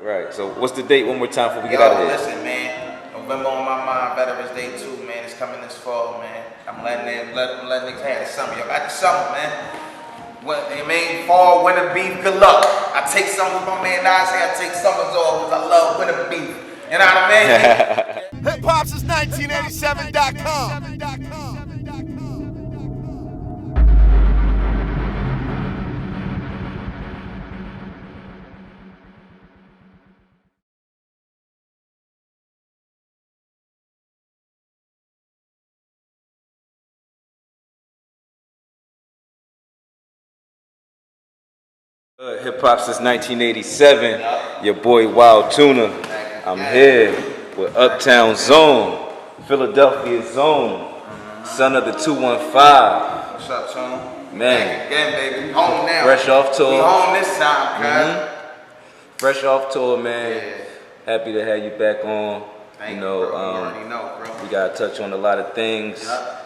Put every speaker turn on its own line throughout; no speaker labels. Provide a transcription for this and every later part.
Right. So what's the date one more time before we get out of here?
Listen, man. November on my mind. Veterans Day 2, man. It's coming this fall, man. I'm letting niggas have the summer. Y'all got the summer, man. What I mean, fall, winter beef, good luck. I take some with my man Nas, I take summers off because I love winter beef. You know what I mean?
HipHopSince1987.com.
Hip hop since 1987. Your boy Wild Tuna. I'm here with Uptown Zone, Philadelphia Zone, son of the 215.
What's up, Tune?
Man.
Again, baby. We home now.
Fresh off tour.
We home this time, cuz.
Fresh off tour, man.
Yeah.
Happy to have you back on.
Thank
you know,
you, bro. You already know, bro.
We gotta touch on a lot of things.
Yep.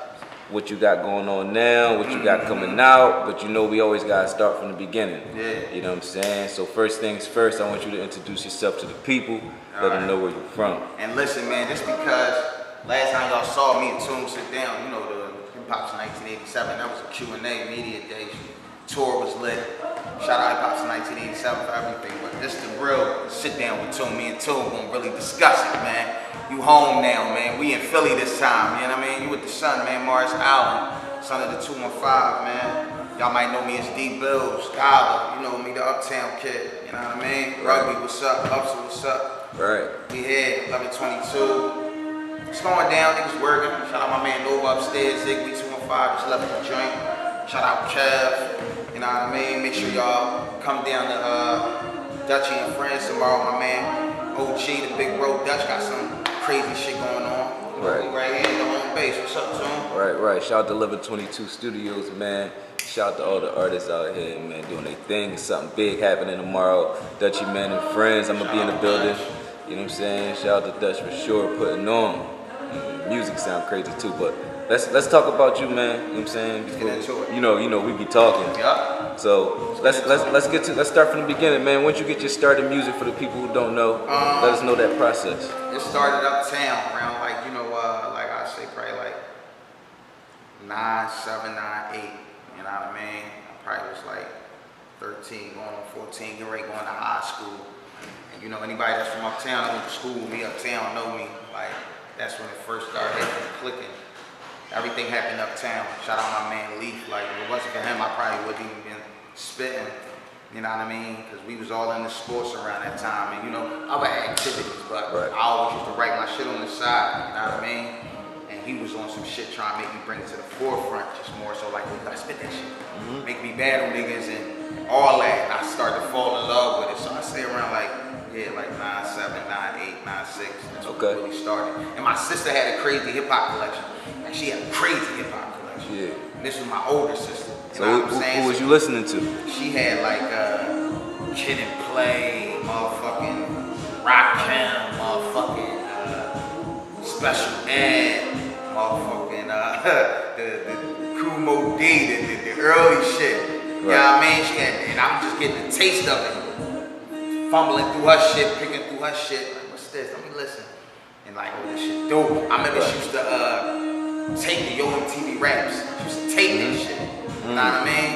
What you got going on now, what you got coming out, but you know we always gotta start from the beginning.
Yeah.
You know what I'm saying? So first things first, I want you to introduce yourself to the people, let them know where you're from.
And listen, man, just because last time y'all saw me and Toon sit down, you know, the HipHop's 1987, that was a Q&A media day. Tour was lit. Shout out HipHop's 1987 for everything, but this the real sit down with Toon. Me and Toon gonna really discuss it, man. You home now, man. We in Philly this time, you know what I mean? You with the son, man, Morris Allen, son of the 215, man. Y'all might know me as D Bill, Scholar, you know me, the Uptown kid, you know what I mean? Rugby, what's up? Upsy, what's up?
Right.
We here, 1122. It's going down, niggas working. Shout out my man Nova upstairs, Zigby 215, just left the joint. Shout out Kev, you know what I mean? Make sure y'all come down to Dutchy and Friends tomorrow, my man. OG, the big bro Dutch, got some crazy shit going on.
Right.
Right here in the home base. What's up, Tune?
Right. Shout out to 1122 Studios, man. Shout out to all the artists out here, man, doing their thing. Something big happening tomorrow. Dutchy, man, and Friends. I'm gonna be in the building. You know what I'm saying? Shout out to Dutch for sure, putting on. Music sound crazy too, but let's talk about you, man. You know what I'm saying? Before, you know, we be talking.
Yeah.
So let's start from the beginning, man. Once you get your start in music, for the people who don't know, let us know that process.
It started Uptown around like, you know, like I say probably like 9, 7, 9, 8. You know what I mean? I probably was like 13, going on 14, getting ready going to high school. And you know, anybody that's from Uptown, that went to school with me Uptown, know me. Like, that's when it first started hitting, clicking. Everything happened Uptown. Shout out my man Leaf. Like, if it wasn't for him, I probably wouldn't even been spitting. You know what I mean? Because we was all in the sports around that time, and you know, other activities. But I always used to write my shit on the side. You know what I mean? And he was on some shit trying to make me bring it to the forefront, just more so like, we gotta spit that shit. Make me battle niggas and all that. I started to fall in love with it. So I say around like, yeah, like 9, 7, 9, 8, 9, 6. That's when it really started. And my sister had a crazy hip hop collection. And she had a crazy hip hop collection. Yeah. And this was my older sister. You know what I'm saying?
Who was you listening to?
She had like Kid and Play, motherfucking Rakim, motherfucking Special Ed, motherfucking the Kumo D, the early shit. You know what I mean? She had, and I'm just getting a taste of it. Fumbling through her shit, picking through her shit. Like, what's this? Let me listen. And like, oh, this shit dope. I remember she used to tape the Yo MTV raps. She used to tape that shit. You know what I mean?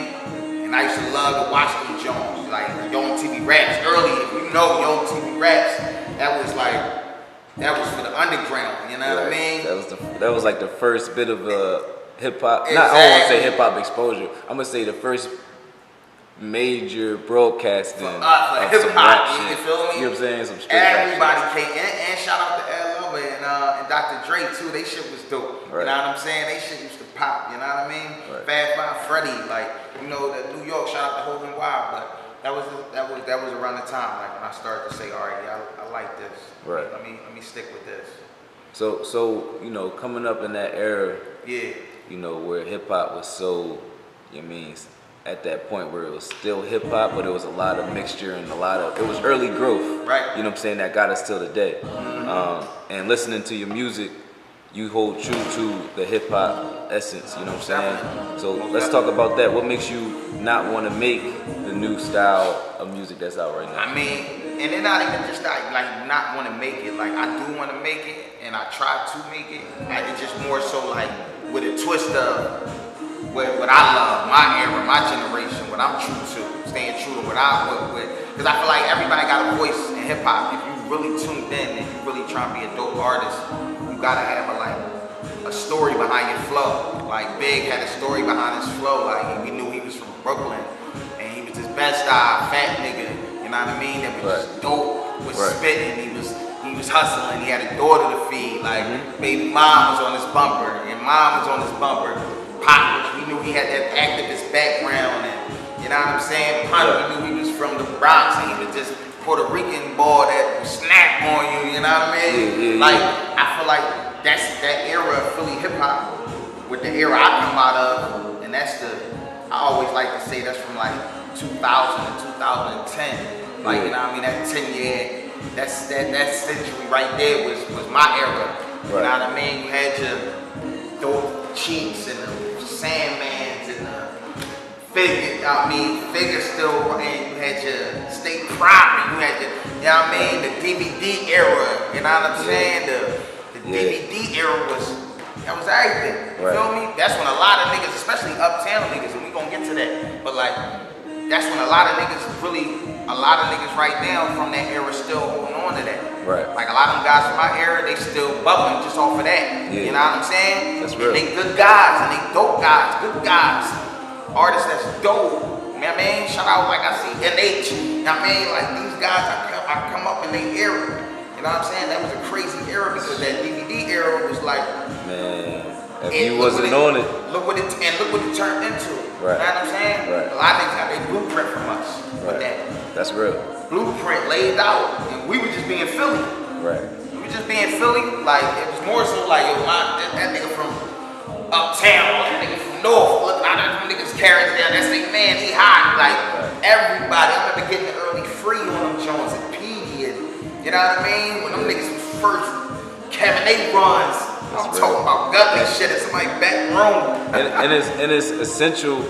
And I used to love to watch them Jones. Like, Yo MTV raps early. If you know Yo MTV raps, that was for the underground. You know what I mean?
That was like the first bit of hip hop. Exactly. I don't want to say hip hop exposure. I'm gonna say the first major broadcasting of some rap shit.
You feel me?
You know what I'm saying? Some straight
everybody came, and shout out to L. and Dr. Dre too. They shit was dope. You know what I'm saying? They shit used to pop. You know what I mean? Fast Five Freddy, like, you know, the New York. Shout out to Hogan Wild, but that was around the time like when I started to say, all right, yeah, I like this. Right. Let me stick with this.
So you know, coming up in that era, you know, where hip hop was so, you mean, at that point where it was still hip hop, but it was a lot of mixture and it was early growth.
Right.
You know what I'm saying? That got us till today. And listening to your music, you hold true to the hip hop essence. You know what I'm saying? So let's talk about that. What makes you not want to make the new style of music that's out right now?
I mean, and they're not even just like not want to make it. Like I do want to make it, and I try to make it. Like it's just more so like with a twist of what I love, my era, my generation, what I'm true to, staying true to what I work with. Because I feel like everybody got a voice in hip hop. If you really tuned in and you really trying to be a dope artist, you gotta have a story behind your flow. Like Big had a story behind his flow. Like we knew he was from Brooklyn, and he was this best-style fat nigga. You know what I mean? That was just dope, was spitting. He was hustling. He had a daughter to feed. Like baby mom was on his bumper, and mom was on his bumper. Pop, we knew he had that activist background, and you know what I'm saying? Pop, we knew he was from the Bronx, and he was just Puerto Rican boy that would snap on you. You know what I mean? Like I feel like that's that era of Philly hip hop with the era I come out of, and that's I always like to say that's from like 2000 to 2010. Like you know what I mean? That 10-year, that century right there was my era. You know what I mean? You had your dope Cheeks and the Sandmans and the Figure still, and you had your State Prop, and you had your, you know what I mean, the DVD era, you know what I'm saying? The DVD era that was everything, you feel me? That's when a lot of niggas, especially Uptown niggas, and we gonna get to that, but like, that's when a lot of niggas right now from that era still holding on to that.
Right.
Like a lot of them guys from my era, they still bubbling just off of that. You know what I'm saying?
That's real.
And they good guys, and they dope guys, good guys. Artists that's dope. You know what I mean? Shout out like I see NH. You know what I mean? Like these guys, I come up in their era. You know what I'm saying? That was a crazy era because that DVD era was like,
man, if you wasn't on it.
Look what it turned into.
Right.
You know what I'm saying?
Right.
A lot of niggas got their blueprint from us. With that.
That's real.
Blueprint laid out, and we were just being Philly.
Right.
We were just being Philly. Like it was more so like yo, that nigga from Uptown, that nigga from North. Look, them niggas carrying down. That's their man. He hot. Like everybody. I remember getting the early free on them Jones and PD, and you know what I mean? When them niggas was first Cabernet runs. I'm talking about gut and shit in somebody's back room.
and it's essential.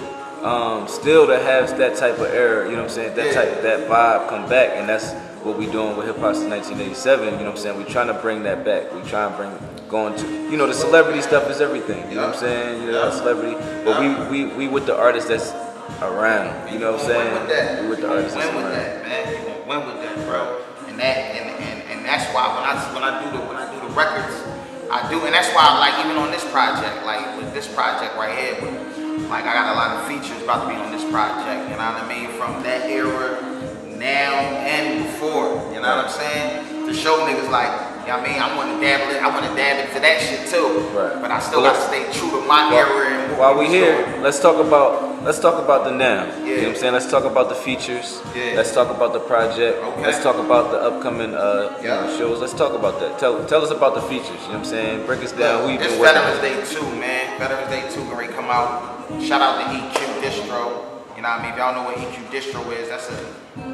Still to have that type of era, you know what I'm saying? That vibe come back, and that's what we doing with HipHopSince1987. You know what I'm saying? We trying to bring that back. We trying to going to, you know, the celebrity stuff is everything. You know what I'm saying? You know, celebrity, but we with the artists that's around. You know what I'm saying? We with the artists that's around.
Man, you gonna win with that, bro. And that's why when I do the records, I do, and that's why like even on this project, like with this project right here. Like I got a lot of features about to be on this project, you know what I mean? From that era, now and before, you know what I'm saying? To show niggas like, you know what I mean? I want to dab into that shit too. Right. But I still got to stay true to my era. And
while we here, let's talk about the now. Yeah. You know what I'm saying? Let's talk about the features. Yeah. Let's talk about the project. Okay. Let's talk about the upcoming you know, shows. Let's talk about that. Tell us about the features. You know what I'm saying? Break us down. Who you been working with?
Veterans Day 2, man. Veterans Day 2 gonna come out. Shout out to EQ Distro. You know what I mean? If y'all know what EQ Distro is, that's a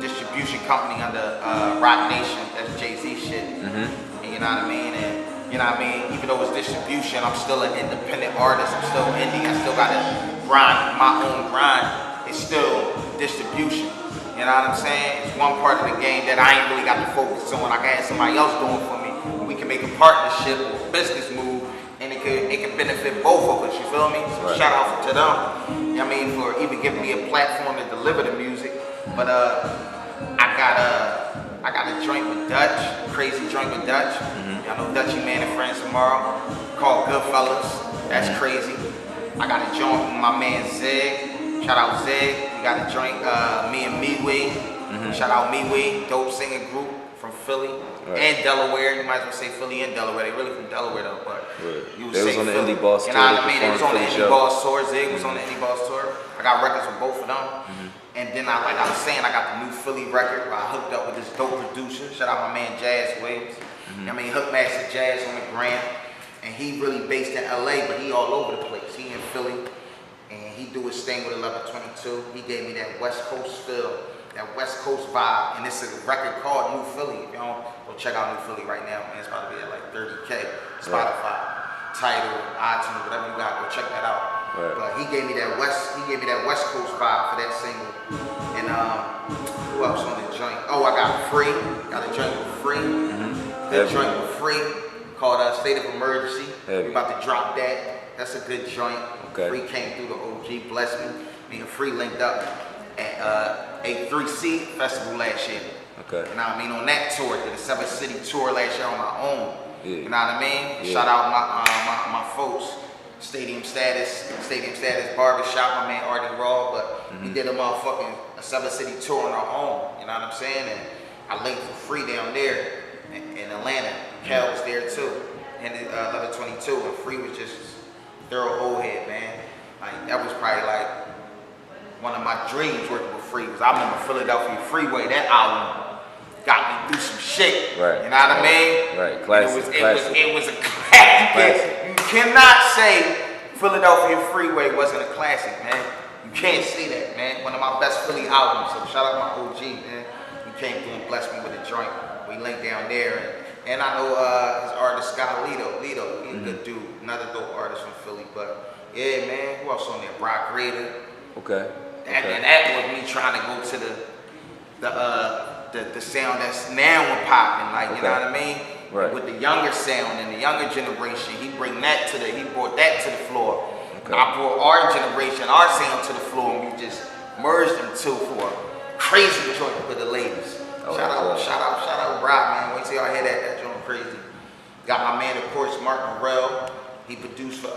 distribution company under Rock Nation. That's Jay-Z shit. And you know what I mean? And you know what I mean? Even though it's distribution, I'm still an independent artist. I'm still indie. I still gotta grind my own grind. It's still distribution. You know what I'm saying? It's one part of the game that I ain't really got to focus on. I can have somebody else doing for me. We can make a partnership or a business move. And it can benefit both of us, you feel me? So shout out to them, you know what I mean, for even giving me a platform to deliver the music. But I got a joint with Dutch, crazy joint with Dutch. Y'all know Dutchy Man and Friends tomorrow, called Goodfellas. That's crazy. I got a joint with my man Zig. Shout out Zig. We got a joint, me and MeWe. Shout out MeWe, dope singing group from Philly. And Delaware, you might as well say Philly and Delaware. They really from Delaware though, but you would say
on the
Philly.
Indie Boss
tour.
You
know what I mean? They was on the Indie Boss tour. Zig was on the Indie Boss tour. I got records with both of them. And then like I was saying, I got the new Philly record where I hooked up with this dope producer. Shout out my man Jazz Williams. I mean, Hookmaster Jazz on the gram. And he really based in LA, but he all over the place. He in Philly. And he do his thing with 1122. He gave me that West Coast feel. That West Coast vibe, and it's a record called New Philly. If y'all go check out New Philly right now, man, it's about to be at like 30K. Spotify, Tidal, iTunes, whatever you got, go check that out.
Right.
But he gave me that West Coast vibe for that single. And who else on the joint? Oh, I got Free. Got a joint with Free. That joint with Free called State of Emergency. We about to drop that. That's a good joint.
Okay.
Free came through the OG, bless me. Me and Free linked up at A3C Festival last year.
Okay.
You know what I mean? On that tour, did a 7-city tour last year on my own.
Yeah.
You know what I mean?
Yeah.
Shout out my folks, Stadium Status Barbershop, my man Artie Raw, but we did a motherfucking 7-city tour on our own. You know what I'm saying? And I linked for Free down there in Atlanta. Cal was there too, and 1122, and Free was just thorough old head, man. Like that was probably like one of my dreams working with Free, because I remember Philadelphia Freeway. That album got me through some shit.
Right.
You know what I mean?
Right. Classic.
It was a classic. You cannot say Philadelphia Freeway wasn't a classic, man. You can't say that, man. One of my best Philly albums. So shout out my OG, man. He came through and blessed me with a joint. We linked down there, and I know his artist Scott Lito. He's a good dude, another dope artist from Philly. But yeah, man. Who else on there? Brock Grader.
Okay.
And that was me trying to go to the sound that's now popping, like you know what I mean?
Right.
With the younger sound and the younger generation, he brought that to the floor.
Okay.
I brought our generation, our sound to the floor, and we just merged them two for a crazy joint with the ladies.
Oh,
shout out, Brock, man. Wait till y'all hear that joint crazy. Got my man, of course, Mark Morrell. He produced for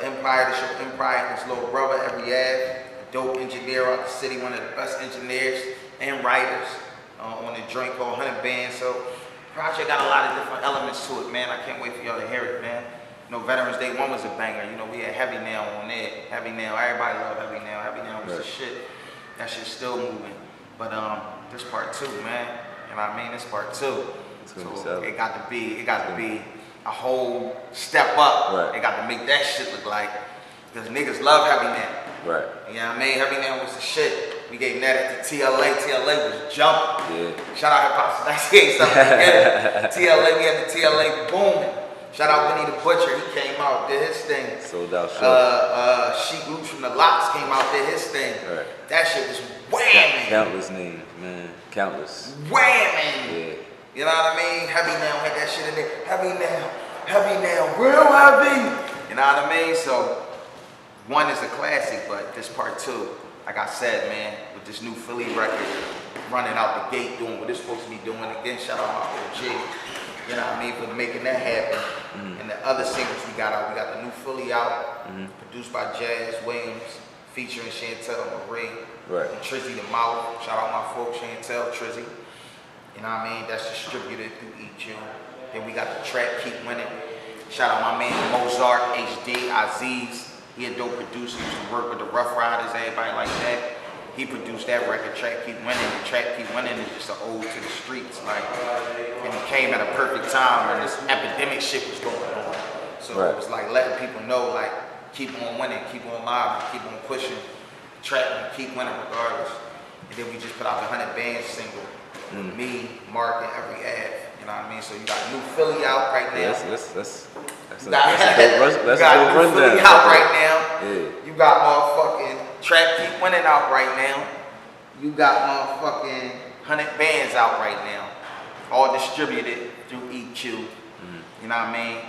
Empire, the show Empire, and his little brother, Every Ave. Dope engineer out the city, one of the best engineers and writers on a joint called 100 Bands. So project got a lot of different elements to it, man. I can't wait for y'all to hear it, man. You know, Veterans Day 1 was a banger. You know, we had Heavy Nail on there. Heavy Nail, everybody loved Heavy Nail. Heavy Nail was the shit. That shit's still moving. But this part 2, man. You know what I mean? This part 2. So it got to be a whole step up.
Right.
It got to make that shit look like, because niggas love Heavy Nail.
Right.
You know what I mean? Heavy Nail was the shit. We gave that at the TLA. TLA was jumping.
Yeah.
Shout out HipHopSince1987. TLA, we had the TLA booming. Shout out Winnie the Butcher. He came out, did his thing.
Sold out show.
Sheik Loops from the Locks came out, did his thing.
Right.
That shit was whamming.
Countless names, man. Countless.
Whamming.
Yeah.
You know what I mean? Heavy Nail had that shit in there. Heavy Nail, real heavy. You know what I mean? So 1 is a classic, but this part 2, like I said, man, with this new Philly record, running out the gate, doing what it's supposed to be doing. Again, shout out my OG, you know what I mean, for making that happen. And the other singles we got out, we got the new Philly out, produced by Jazz Williams, featuring Chantel Marie, and Trizzy the Mouth. Shout out my folks, Chantel, Trizzy. You know what I mean? That's distributed through EQ. Then we got the track Keep Winning. Shout out my man Mozart, HD, Aziz. He a dope producer. He used to work with the Rough Riders, everybody like that. He produced that record, Track Keep Winning. The Track Keep Winning is just an ode to the streets. Like, and it came at a perfect time when this epidemic shit was going on. So it was like letting people know, like, keep on winning, keep on live, keep on pushing, track and keep winning regardless. And then we just put out the 100 Bands single. Me, Mark, and Every Ave. You know what I mean? So you got New Philly out right now.
That's a
dope rundown out right now.
Yeah.
You got motherfucking Trap Keep Winning out right now. You got motherfucking 100 Bands out right now. All distributed through EQ. You know what I mean?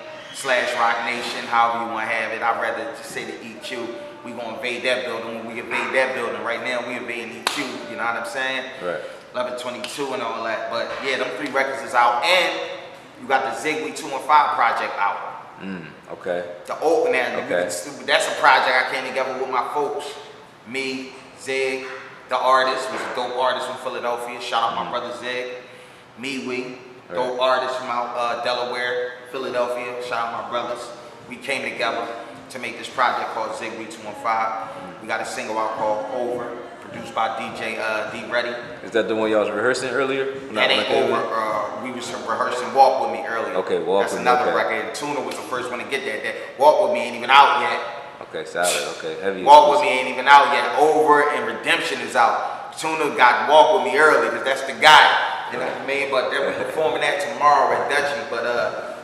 / Rock Nation, however you want to have it. I'd rather just say the EQ. We gonna invade that building. When we invade that building, right now we invading EQ. You know what I'm saying?
Right.
1122 and all that. But yeah, them 3 records is out, and you got the Zigwe 2 and 5 project out.
Okay.
The open end. Okay. That's a project I came together with my folks. Me, Zig, the artist, was a dope artist from Philadelphia. Shout out my brother Zig. Me, dope artist from out Delaware, Philadelphia. Shout out my brothers. We came together to make this project called Zigwe 215. We got a single out called Over, produced by DJ D Ready.
Is that the one y'all was rehearsing earlier?
That ain't Over. We was rehearsing Walk With Me earlier.
Okay, Walk With Me.
That's another record. Tuna was the first one to get that. Walk With Me ain't even out yet.
Okay, solid. Okay, heavy.
Walk With Me ain't even out yet. Over and Redemption is out. Tuna got Walk With Me early because that's the guy. You know what I mean? But they're performing that tomorrow at Dutchy. But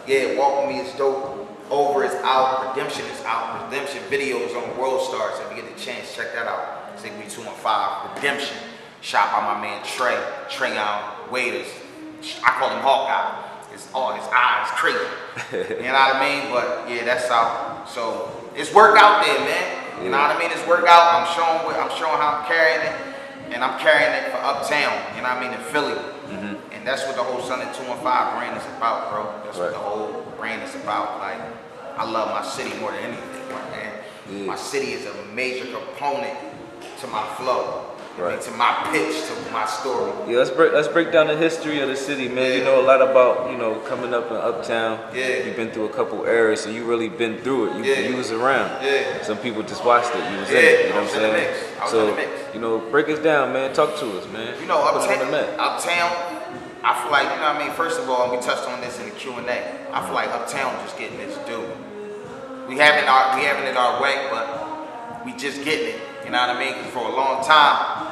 yeah, Walk With Me is dope. Over is out, Redemption is out. Redemption video is on World Stars. If you get the chance, check that out. It's like 215 Redemption. Shot by my man Trey Waiters. I call him Hawkeye. His eyes crazy. You know what I mean? But yeah, that's out. So it's work out there, man. You know what I mean? It's work out. I'm showing how I'm carrying it, and I'm carrying it for Uptown. You know what I mean? In Philly. And that's what the whole Sunday 215 brand is about, bro. That's what the whole brand is about. Like, I love my city more than anything, man. My city is a major component to my flow. I mean, to my pitch, to my story.
Yeah, let's break down the history of the city, man. You know a lot about, coming up in Uptown. You've been through a couple eras, so you really been through it. You was around. Some people just watched it. You was in it. You know what I'm saying?
I was in the mix.
Break us down, man. Talk to us, man.
Uptown, I feel like, first of all, we touched on this in the Q&A. I feel like Uptown just getting its due. We having it our way, but we just getting it. You know what I mean? Because for a long time,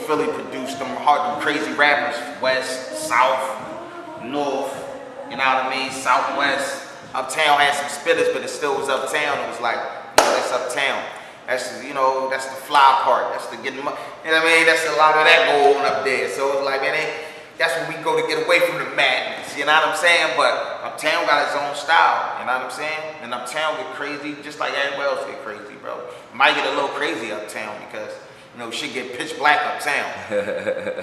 Philly produced them crazy rappers, West, South, North, you know what I mean? Southwest. Uptown had some spitters, but it still was Uptown. It was like, that's Uptown. That's that's the fly part. That's the getting, you know what I mean? That's a lot of that going on up there. So it's like, man, that's when we go to get away from the madness. You know what I'm saying? But Uptown got its own style. You know what I'm saying? And Uptown get crazy just like everywhere else get crazy, bro. Might get a little crazy Uptown because shit get pitch black Uptown.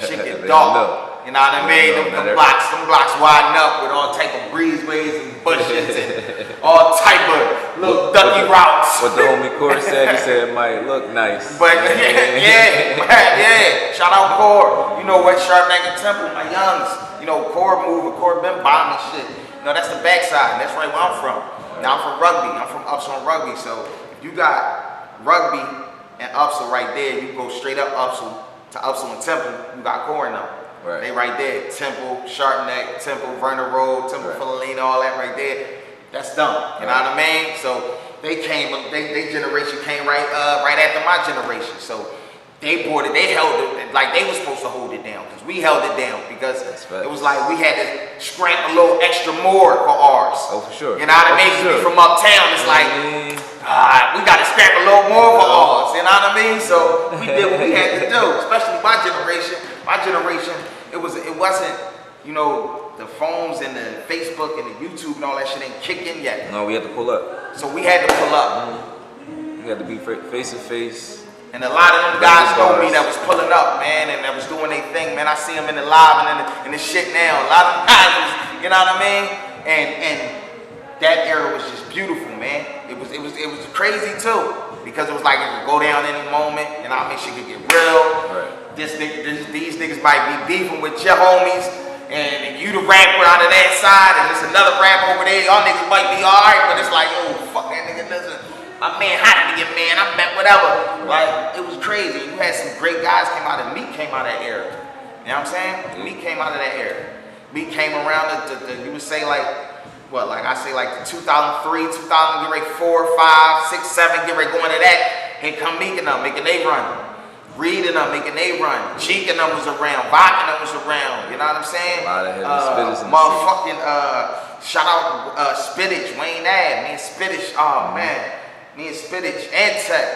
Shit get dark. You know what I mean? Them blocks widen up with all type of breezeways and bushes and all type of little ducky routes.
What the homie Core said, he said it might look nice.
But yeah. Shout out Core. You know what? Sharpneck and Temple, my youngs. Core been bombing shit. That's the backside. That's right where I'm from. Now I'm from Rugby. I'm from Upsall Rugby. So if you got Rugby and Upsall right there, you go straight up Upsall to Upsall and Temple, you got Core now. Right. They right there. Temple, Sharpneck, Temple, Vernon Road, Temple, Philomena, all that right there. That's them. You know what I mean? So they generation came right after my generation. So they bought it, they held it like they were supposed to hold it down because we held it down because it was like we had to scrap a little extra more for ours.
Oh, for sure.
You know what I mean? We from Uptown, it's like, we got to scrap a little more for ours. You know what I mean? So we did what we had to do, especially my generation. My generation, it wasn't, the phones and the Facebook and the YouTube and all that shit ain't kicking yet.
No, we had to pull up.
So we had to pull up.
We had to be face to face.
And a lot of them guys know me that was pulling up, man, and that was doing their thing, man. I see them in the live and in the shit now. A lot of them guys was, you know what I mean? And that era was just beautiful, man. It was crazy too, because it was like it could go down any moment, and I mean shit could get real. Right. These niggas might be beefing with your homies, and you the rapper out of that side, and there's another rapper over there. Y'all niggas might be alright, but it's like, oh fuck that nigga, listen. My man hot nigga, man, I met whatever. Like, it was crazy. You had some great guys came out of Meek came out of that era. You know what I'm saying? Meek came out of that era. Meek came around you would say like, what, like I say like the 2003, 2000, get ready 4, 5, 6, 7, get ready going to that. Here come Meek and them, making they run. Reed and them, making they run. Cheek and them was around. Vibe and them was around. You know what I'm saying?
A lot of heavy spitters in the
motherfucking, shout out Spinach, Wayne Ave, man, Spinach, oh man. Me and Spinach and Tech.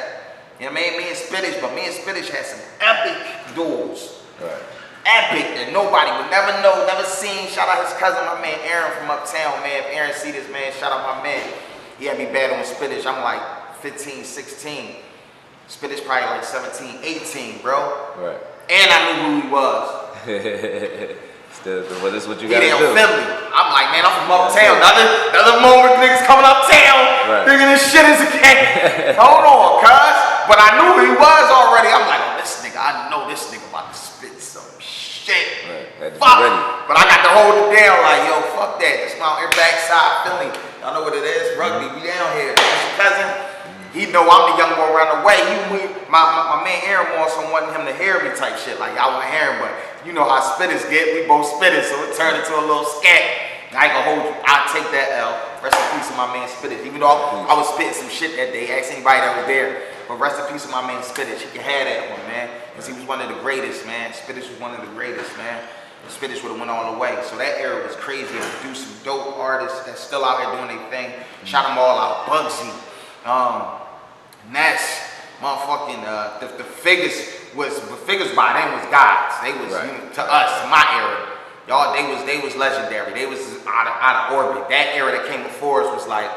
You know what I mean? Me and Spinach had some epic duels. Right. Epic that nobody would never know, never seen. Shout out his cousin, my man Aaron from Uptown, man. If Aaron see this, man, shout out my man. He had me battling with Spinach. I'm like 15, 16. Spinach probably like 17, 18, bro. Right. And I knew who he was.
Well, this is what you gotta do.
Philly. I'm like, man, I'm from Uptown. Another moment niggas coming uptown, thinking this shit is a game. Hold on, cuz. But I knew who he was already. I'm like, oh, this nigga, I know this nigga about to spit some shit.
Right.
Fuck. But I got to hold it down like, yo, fuck that. That's my backside Philly. Y'all know what it is? Rugby, we down here. That's your cousin. He know I'm the young boy around the way. My man Aaron wants someone him to hear me type shit. Like, y'all want to hear him, but you know how spitters get. We both spitters, so it turned into a little scat. I ain't gonna hold you. I'll take that L. Rest in peace to my man Spitters. Even though I was spitting some shit that day, ask anybody that was there. But rest in peace to my man Spitters. He can have that one, man. Because he was one of the greatest, man. Spitters was one of the greatest, man. Spinach would have went all the way. So that era was crazy. I produced some dope artists that's still out here doing their thing. Shout them all out. Bugsy, Ness, motherfucking the figures by them was gods. They was to us, to my era. Y'all, they was legendary. They was out of orbit. That era that came before us was like,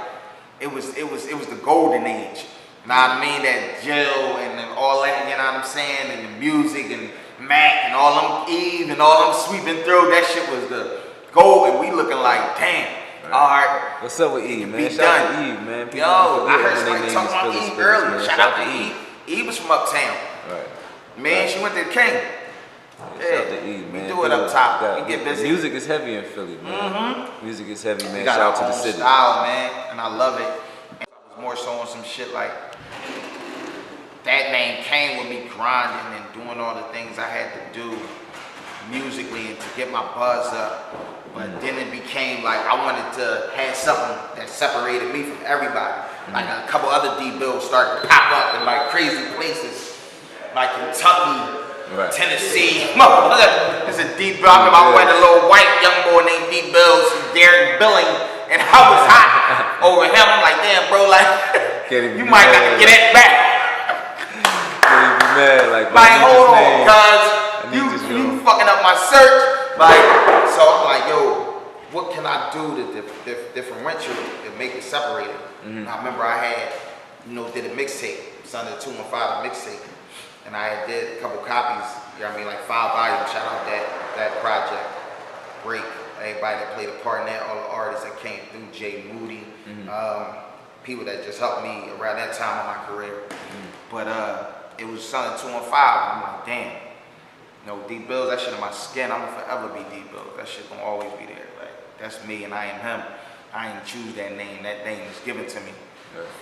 it was the golden age. You know what I mean? That Jill and all that, you know what I'm saying? And the music and Mac and all them Eve and all them sweeping through. That shit was the gold, and we looking like, damn. All right.
What's up with Eve, man? Shout out to Eve, man.
Yo, I heard somebody talking about Eve earlier. Shout out to Eve. Eve was from Uptown.
Right.
Man, she went to the King.
Shout out to Eve, man.
We do it up top. We get busy.
Music is heavy in Philly, man. Music is heavy, man. Shout out to the city.
Style, man, and I love it. I was more so on some shit like that name came with me grinding and doing all the things I had to do musically and to get my buzz up. But then it became like I wanted to have something that separated me from everybody. Like a couple other D-bills started to pop up in like crazy places, like Kentucky, Tennessee. There's a D-bill. I remember I went a little white young boy named D-Bills, Darren Billing, and I was hot over him. I'm like, damn, bro, like you might got to get that back.
Mad,
like hold on, cuz you fucking up my search. Like, so I'm like, yo, what can I do to differentiate and make it separated? I remember I had, did a mixtape, Son of the 215 mixtape, and I did a couple copies. You know what I mean, like 5 volumes. Shout out that project. Break everybody that played a part in that, all the artists that came through, Jay Moody, people that just helped me around that time of my career. But it was Son of 215. I'm like, damn. D-Bills, that shit in my skin. I'm gonna forever be D-Bills. That shit gonna always be there. Like, that's me and I am him. I ain't choose that name. That name is given to me.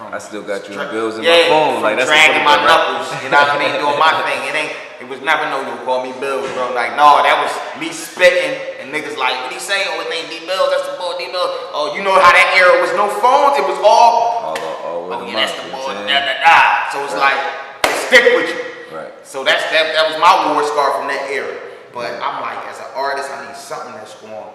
I still got your bills in my phone. Like, that's
dragging my knuckles. You know what I mean? Doing my thing. It was never no you call me Bills, bro. Like, no, that was me spitting and niggas like, what he say? Oh, his name D-Bills. That's the boy D-Bills. Oh, you know how that era was no phones? It was all that's the boy. So it's like, stick with you.
Right.
So that was my war scar from that era. But I'm like, as an artist, I need something that's going,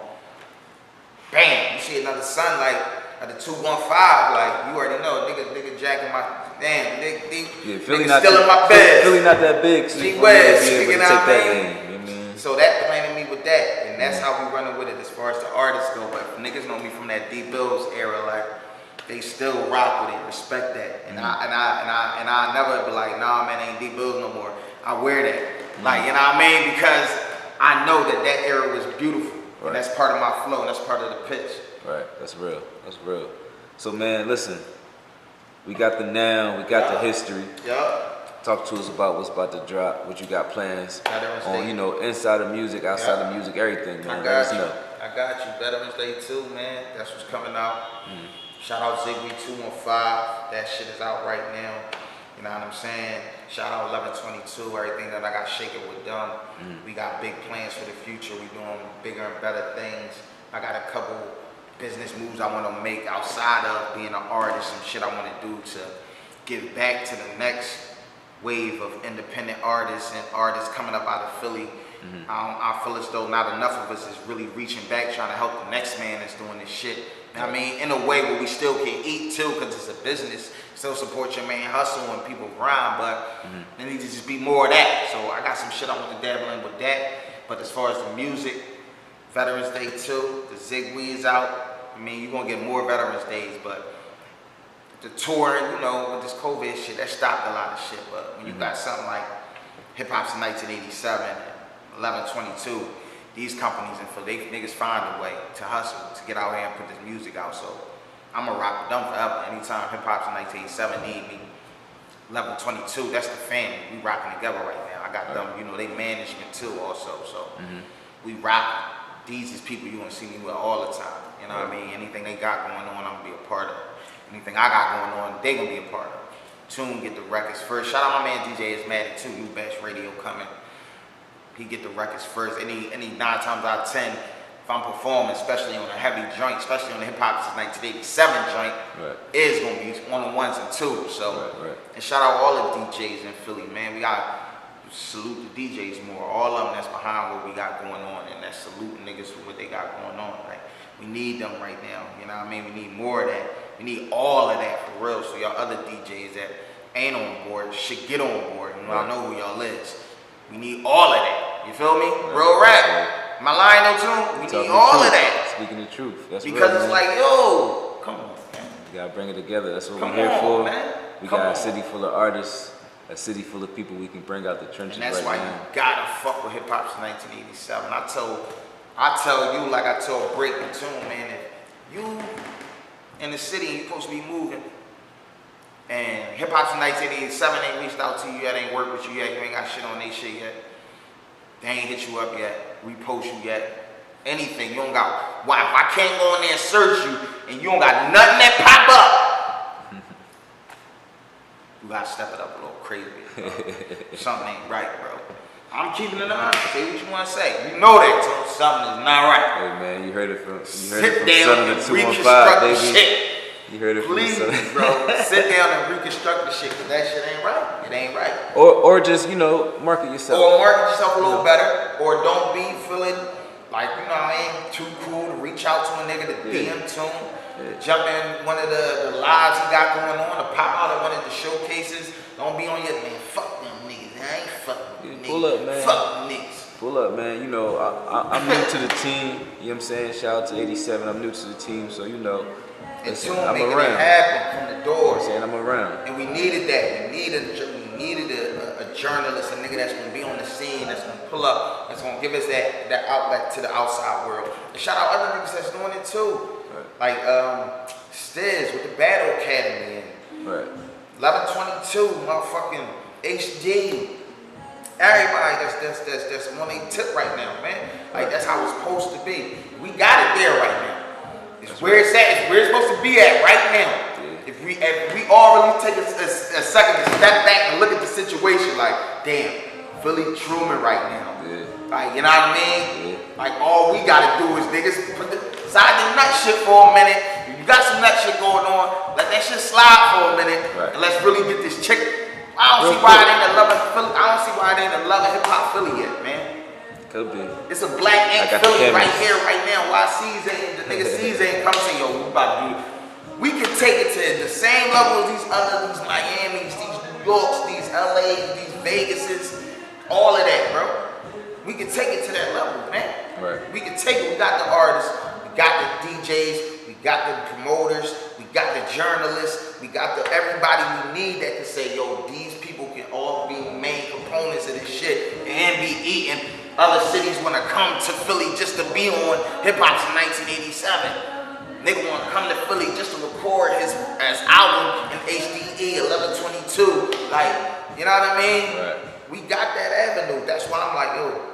bam, you see another son like at the 215, like you already know, nigga jacking my
Philly
nigga still in my bed.
Philly not that big, so
you take
that name.
So that planted me with that, and that's how we running with it as far as the artists go. But niggas know me from that D-Bills era, like they still rock with it, respect that, and I never be like, nah, man, ain't D-Bills no more. I wear that, like, you know what I mean, because I know that era was beautiful, and that's part of my flow, and that's part of the pitch.
Right, that's real. That's real. So, man, listen, we got the now, we got the history.
Yup.
Talk to us about what's about to drop, what you got plans on, inside of music, outside of music, everything, man. Let us know.
I got you. Veterans Day 2, man. That's what's coming out. Shout out Ziggy 215. That shit is out right now. You know what I'm saying? Shout out 1122. Everything that I got shaking with them. We got big plans for the future. We doing bigger and better things. I got a couple business moves I want to make outside of being an artist. Some shit I want to do to give back to the next wave of independent artists and artists coming up out of Philly. I feel as though not enough of us is really reaching back, trying to help the next man that's doing this shit. I mean, in a way where we still can eat too, because it's a business. Still support your man hustle when people grind, but there needs to just be more of that. So I got some shit I want to dabble in with that. But as far as the music, Veterans Day 2, the Ziggy is out. I mean, you're going to get more Veterans Days, but the tour, with this COVID shit, that stopped a lot of shit. But when you got something like HipHopSince1987, 1122, these companies and Philly, niggas find a way to hustle, to get out here and put this music out. So I'm going to rock with them forever. Anytime HipHopSince1987 need me, 1122, that's the family. We rocking together right now. I got them, they management too also. So we rock. These is people you want to see me with all the time. You know what I mean? Anything they got going on, I'm going to be a part of. Anything I got going on, they going to be a part of. Tune get the records first. Shout out my man DJ Ismatic too. New Bash Radio coming. He get the records first. Any 9 times out of 10, if I'm performing, especially on a heavy joint, especially on the HipHopSince1987 joint, is going to be 1-on-1s and 2s. So, and shout out all the DJs in Philly, man. We got salute the DJs more. All of them that's behind what we got going on, and that's saluting niggas for what they got going on. Like, we need them right now. You know what I mean? We need more of that. We need all of that for real. So y'all other DJs that ain't on board should get on board. You know, I know who y'all is. We need all of that. You feel me? Real rap. Am I lying no tune? We need all of that.
Speaking the truth. That's
because
real,
it's
man.
like, yo, come on, man.
We gotta bring it together. That's what
Come
we're here
on,
for.
Man.
We
Come
got
on.
a city full of artists, a city full of people we can bring out the trenches
And that's
right
why
now.
you gotta fuck with hip hop since 1987. I tell you like I told Break and Tune, man, if you in the city and you supposed to be moving, and hip hop since 1987 ain't reached out to you yet, ain't worked with you yet, you ain't got shit on they shit yet, they ain't hit you up yet, repost you yet, anything, you don't got, why, if I can't go in there and search you, and you don't got nothing that pop up, you gotta step it up a little crazy, bro. Something ain't right, bro. I'm keeping it on. Say what you want to say. You know that, so something is not right.
Hey man, you heard it from
Sit down
Son
and
of the 215,
reconstruct the
baby.
shit.
You heard it
Please,
from the Son.
bro. Sit down and reconstruct the shit, because that shit ain't right. It ain't right.
Or just, you know, market yourself.
Or market yourself a little better. Or don't be feeling like, you know what I mean, too cool to reach out to a nigga to DM Tune. Jump in one of the lives he got going on, to pop out at one of the showcases. Don't be on your, man, fuck them niggas. I ain't fucking niggas.
Pull up, man.
Fuck them niggas.
Pull up, man. You know, I'm new to the team. You know what I'm saying? Shout out to 87. I'm new to the team, so you know.
And
Listen,
Tune
I'm
making
around.
it happen from the door.
You know what I'm saying? I'm around.
And we needed that. We needed a journalist, a nigga that's gonna be on the scene, that's gonna pull up, that's gonna give us that outlet to the outside world. And shout out other niggas that's doing it too.
Right.
Like Stiz with the Battle Academy and
Right.
1122, motherfucking HD. Everybody that's on their tip right now, man. Like that's how it's supposed to be. We got it there right now. It's where it's at. It's where it's supposed to be at right now.
Yeah.
If we all really take a second to step back and look at the situation, like, damn, Philly Truman right now.
Yeah.
Like, you know what I mean?
Yeah.
Like, all we gotta do is niggas put aside the nut shit for a minute. If you got some nut shit going on, let that shit slide for a minute,
Right.
and let's really get this chick. I don't see why it ain't a loving Philly. I don't see why it ain't a loving hip hop Philly yet, man.
Could be.
It's a black ink
got the
Philly right
cameras.
here, right now. Why C's ain't the nigga C's ain't come say, yo, we about to do. We can take it to the same level as these Miamis, these New Yorks, these LA's, these Vegases, all of that, bro. We can take it to that level, man.
Right.
We can take it. We got the artists, we got the DJs, we got the promoters, we got the journalists, we got the everybody we need that can say, yo, these people can all be main components of this shit and be eating. Other cities want to come to Philly just to be on Hip Hop Since 1987. Nigga want to come to Philly just to record his album in HDE 1122. Like, you know what I mean?
Right.
We got that avenue. That's why I'm like, yo,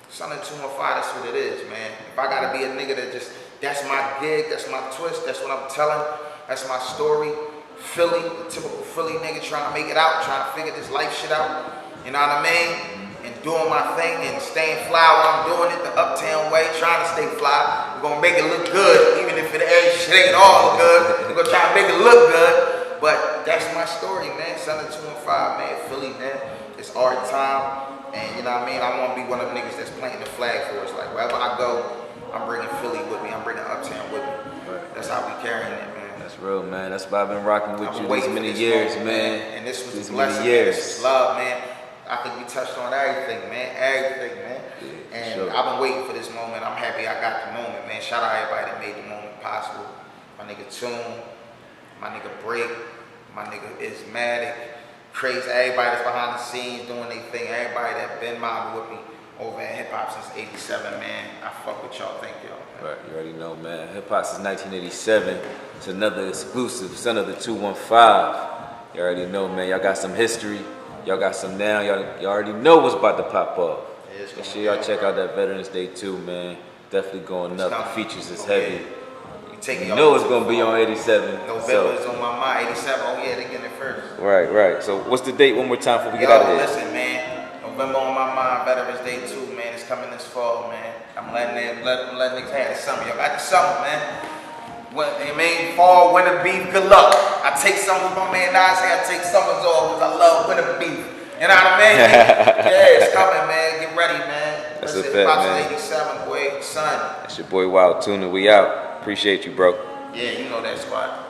Son of 215, that's what it is, man. If I gotta be a nigga that just, that's my gig, that's my twist, that's what I'm telling, that's my story. Philly, the typical Philly nigga trying to make it out, trying to figure this life shit out. You know what I mean? And doing my thing and staying fly while I'm doing it the Uptown way, trying to stay fly. We're gonna make it look good, even if shit ain't all good. We're gonna try to make it look good. But that's my story, man. Son of 215, man. Philly, man. It's our time. And you know what I mean? I want to be one of them niggas that's planting the flag for us. Like, wherever I go, I'm bringing Philly with me. I'm bringing Uptown with me.
Right.
That's how we carrying it, man.
That's real, man. That's why I've been rocking with
I've
you
been
these
waiting
many
for this
years,
moment,
man.
And this was
These
a blessing,
many years.
This is love, man. I think we touched on everything, man. Everything, man.
Yeah,
And
sure.
I've been waiting for this moment. I'm happy I got the moment, man. Shout out everybody that made the moment possible. My nigga Tune, my nigga Break, my nigga Ismatic, Crazy, everybody that's behind the scenes doing their thing, everybody that been mobbing with me over at Hip Hop Since 87, man. I fuck with y'all. Thank y'all. Man.
Right, you already know, man. Hip Hop Since 1987. It's another exclusive, Son of the 215. You already know, man. Y'all got some history. Y'all got some now. Y'all already know what's about to pop off. Make sure y'all check out that Veterans Day too, man. Definitely going up. The features is heavy. You know it's gonna be on 87.
November is on my mind. 87. Oh yeah, they getting it first.
Right, right. So what's the date one more time before we get out of here?
Listen, man. November on my mind. Veterans Day too, man. It's coming this fall, man. I'm letting niggas have the summer. Y'all got the summer, man. I mean, fall, winter beef, good luck. I take some with my man Nas. I take summers off because I love winter beef. You know what I mean? Yeah, it's coming, man. Get ready, man.
That's a
Listen,
fact, man.
HipHopSince1987, boy, son.
It's your boy Wild Tuna. We out. Appreciate you, bro.
Yeah, you know that squad.